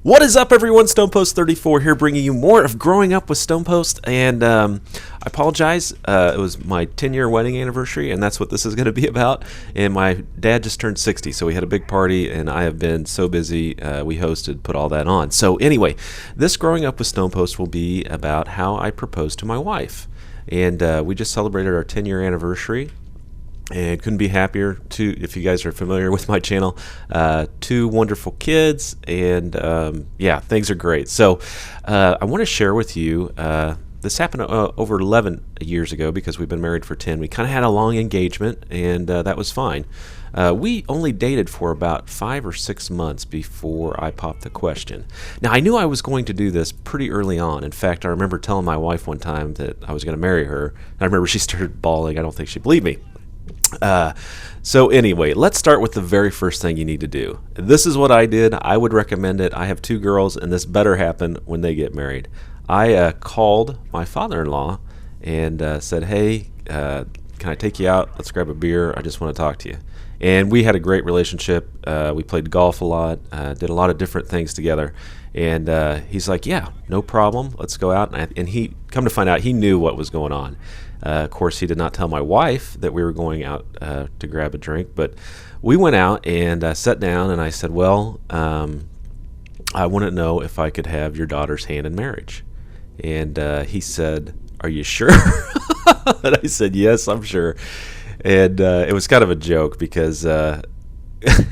What is up, everyone? StonePost 34 here, bringing you more of growing up with StonePost. And I apologize. It was my 10-year wedding anniversary, and that's what this is going to be about. And my dad just turned 60, so we had a big party, and I have been so busy. We hosted, put all that on. So anyway, this growing up with StonePost will be about how I proposed to my wife. And we just celebrated our 10-year anniversary. And couldn't be happier. If you guys are familiar with my channel, two wonderful kids, and yeah, things are great. So I want to share with you. This happened over 11 years ago because we've been married for 10. We kind of had a long engagement, and that was fine. We only dated for about 5 or 6 months before I popped the question. Now, I knew I was going to do this pretty early on. In fact, I remember telling my wife one time that I was going to marry her. And I remember she started bawling. I don't think she believed me. So anyway, let's start with the very first thing you need to do. This is what I did. I would recommend it. I have 2 girls, and this better happen when they get married. I called my father-in-law and said, hey, can I take you out? Let's grab a beer. I just want to talk to you. And we had a great relationship. We played golf a lot, did a lot of different things together. And he's like, yeah, no problem. Let's go out. And he, come to find out, he knew what was going on. Of course, he did not tell my wife that we were going out to grab a drink, but we went out and sat down, and I said, well, I want to know if I could have your daughter's hand in marriage. And he said, are you sure? And I said, yes, I'm sure. And it was kind of a joke because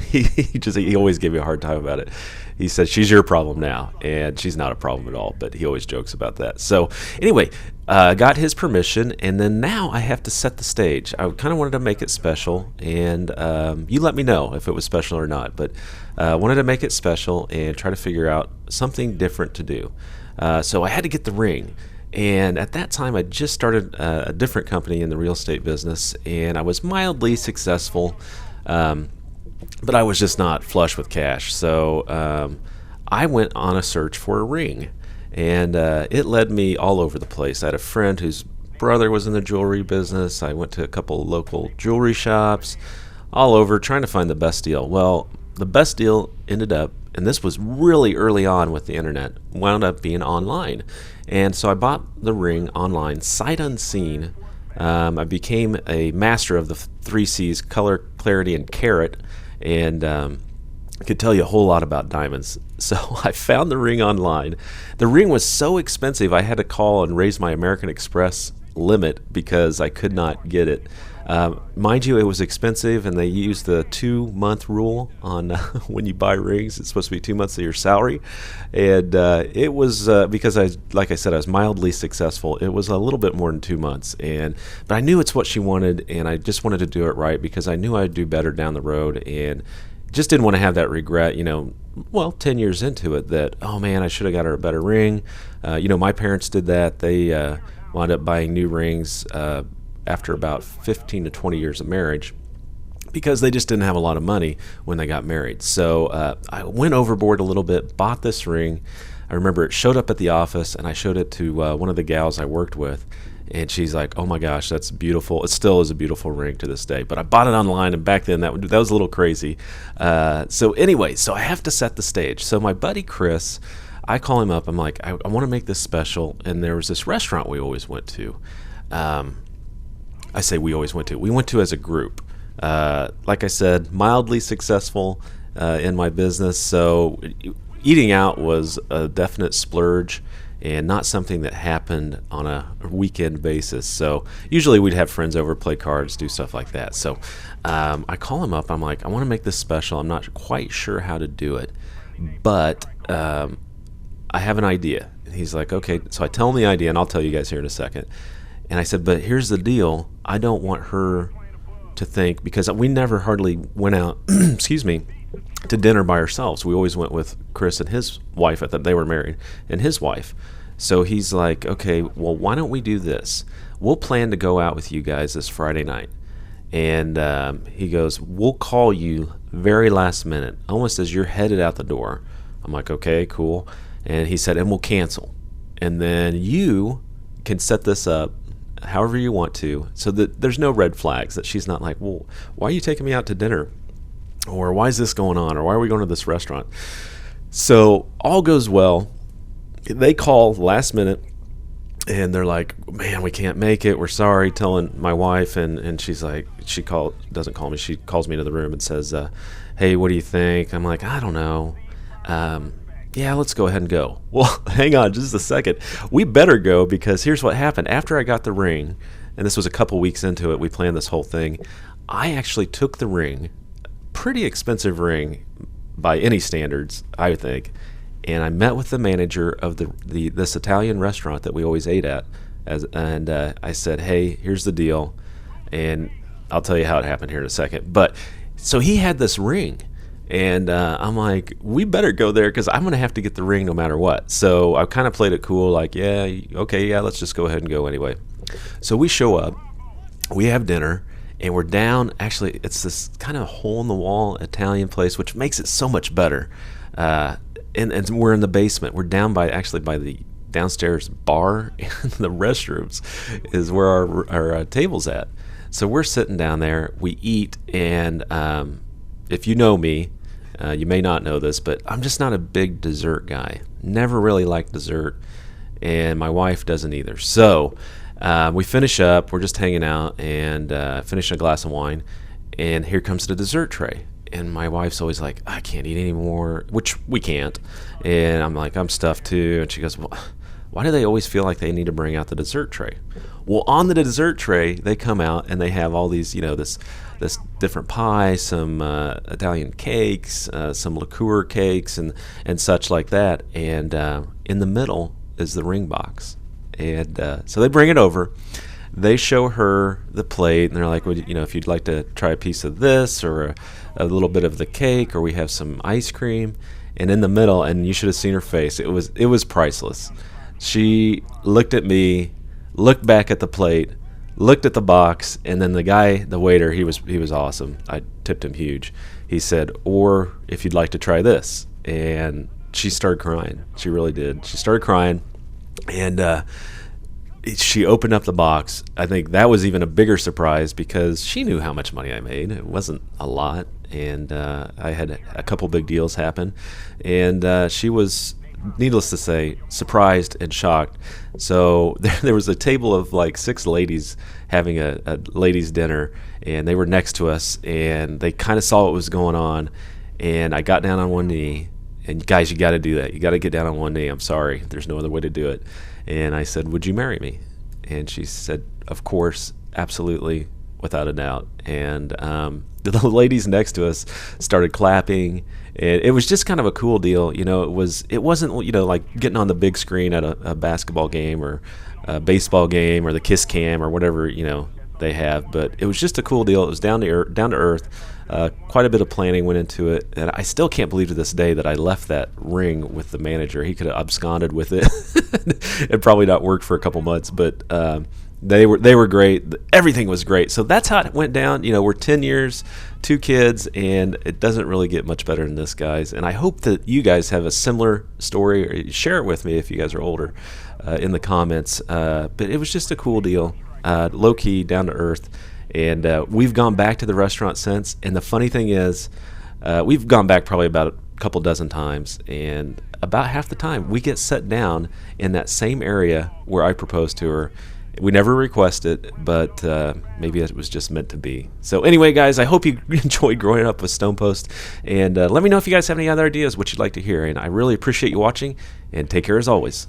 he always gave me a hard time about it. He said, she's your problem now, and she's not a problem at all, but he always jokes about that. So anyway, got his permission, and then now I have to set the stage. I kind of wanted to make it special, and you let me know if it was special or not, but wanted to make it special and try to figure out something different to do. So I had to get the ring. And at that time, I just started a different company in the real estate business, and I was mildly successful. But I was just not flush with cash. So I went on a search for a ring, and it led me all over the place. I had a friend whose brother was in the jewelry business. I went to a couple of local jewelry shops all over trying to find the best deal. Well, the best deal ended up, and this was really early on with the internet, wound up being online. And so I bought the ring online, sight unseen. I became a master of the 3 C's, color, clarity, and carat. And could tell you a whole lot about diamonds. So I found the ring online. The ring was so expensive I had to call and raise my American Express limit because I could not get it. Mind you, it was expensive, and they used the 2-month rule on when you buy rings. It's supposed to be 2 months of your salary, and it was because like I said, I was mildly successful. It was a little bit more than 2 months, but I knew it's what she wanted, and I just wanted to do it right because I knew I'd do better down the road, and just didn't want to have that regret. 10 years into it, that oh man, I should have got her a better ring. My parents did that. They wound up buying new rings after about 15 to 20 years of marriage because they just didn't have a lot of money when they got married. So I went overboard a little bit, bought this ring. I remember it showed up at the office, and I showed it to one of the gals I worked with, and she's like, oh my gosh, that's beautiful. It still is a beautiful ring to this day, but I bought it online, and back then that was a little crazy. So anyway, so I have to set the stage. So my buddy Chris, I call him up. I'm like, I want to make this special, and there was this restaurant we always went to. I say we always went to. We went to as a group. Like I said, mildly successful in my business, so eating out was a definite splurge and not something that happened on a weekend basis. So usually we'd have friends over, play cards, do stuff like that. So I call him up. I'm like, I want to make this special. I'm not quite sure how to do it, but I have an idea. And he's like, okay. So I tell him the idea, and I'll tell you guys here in a second. And I said, but here's the deal. I don't want her to think, because we never hardly went out, excuse me, to dinner by ourselves. We always went with Chris and his wife. I thought they were married, and his wife. So he's like, okay, well, why don't we do this? We'll plan to go out with you guys this Friday night. And he goes, we'll call you very last minute, almost as you're headed out the door. I'm like, okay, cool. And he said, and we'll cancel. And then you can set this up however you want to, so that there's no red flags, that she's not like, well, why are you taking me out to dinner? Or why is this going on? Or why are we going to this restaurant? So all goes well. They call last minute, and they're like, "Man, we can't make it. We're sorry." Telling my wife, and she's like, doesn't call me. She calls me into the room and says, "Hey, what do you think?" I'm like, "I don't know. Yeah, let's go ahead and go." Well, hang on just a second. We better go, because here's what happened. After I got the ring, and this was a couple weeks into it, we planned this whole thing. I actually took the ring, pretty expensive ring by any standards, I would think, and I met with the manager of this Italian restaurant that we always ate at, and I said, "Hey, here's the deal," and I'll tell you how it happened here in a second. But so he had this ring. And I'm like, we better go there, because I'm going to have to get the ring no matter what. So I kind of played it cool, like, yeah, okay, yeah, let's just go ahead and go anyway. So we show up, we have dinner, and we're down. Actually, it's this kind of hole-in-the-wall Italian place, which makes it so much better. And we're in the basement. We're down by the downstairs bar, and the restrooms is where our table's at. So we're sitting down there, we eat, and if you know me, you may not know this, but I'm just not a big dessert guy. Never really liked dessert, and my wife doesn't either. So we finish up. We're just hanging out and finishing a glass of wine, and here comes the dessert tray. And my wife's always like, "I can't eat anymore," which we can't. And I'm like, "I'm stuffed too." And she goes, "Well, why do they always feel like they need to bring out the dessert tray?" Well, on the dessert tray, they come out and they have all these, this different pie, some Italian cakes, some liqueur cakes, and such like that. And in the middle is the ring box. And so they bring it over. They show her the plate, and they're like, "Well, if you'd like to try a piece of this, or a little bit of the cake, or we have some ice cream." And in the middle, and you should have seen her face. It was priceless. She looked at me, looked back at the plate, looked at the box, and then the waiter, he was awesome. I tipped him huge. He said, "Or if you'd like to try this." And she started crying. She really did. She started crying, and she opened up the box. I think that was even a bigger surprise, because she knew how much money I made. It wasn't a lot, and I had a couple big deals happen, and she was, needless to say, surprised and shocked. So there was a table of like 6 ladies having a ladies' dinner, and they were next to us, and they kind of saw what was going on. And I got down on one knee, and guys, you got to do that. You got to get down on one knee. I'm sorry, there's no other way to do it. And I said, "Would you marry me?" And she said, "Of course, absolutely, without a doubt." And the ladies next to us started clapping. And it was just kind of a cool deal. It wasn't like getting on the big screen at a basketball game, or a baseball game, or the Kiss Cam, or whatever they have. But it was just a cool deal. It was down to earth. Quite a bit of planning went into it, and I still can't believe to this day that I left that ring with the manager. He could have absconded with it. It probably not worked for a couple months, but they were great. Everything was great. So that's how it went down. We're 10 years, 2 kids, and it doesn't really get much better than this, guys. And I hope that you guys have a similar story, or share it with me if you guys are older in the comments. But it was just a cool deal, low key, down to earth. And we've gone back to the restaurant since. And the funny thing is, we've gone back probably about a couple dozen times. And about half the time, we get set down in that same area where I proposed to her. We never requested, but maybe it was just meant to be. So anyway, guys, I hope you enjoyed growing up with STONEPOST. And let me know if you guys have any other ideas, what you'd like to hear. And I really appreciate you watching. And take care as always.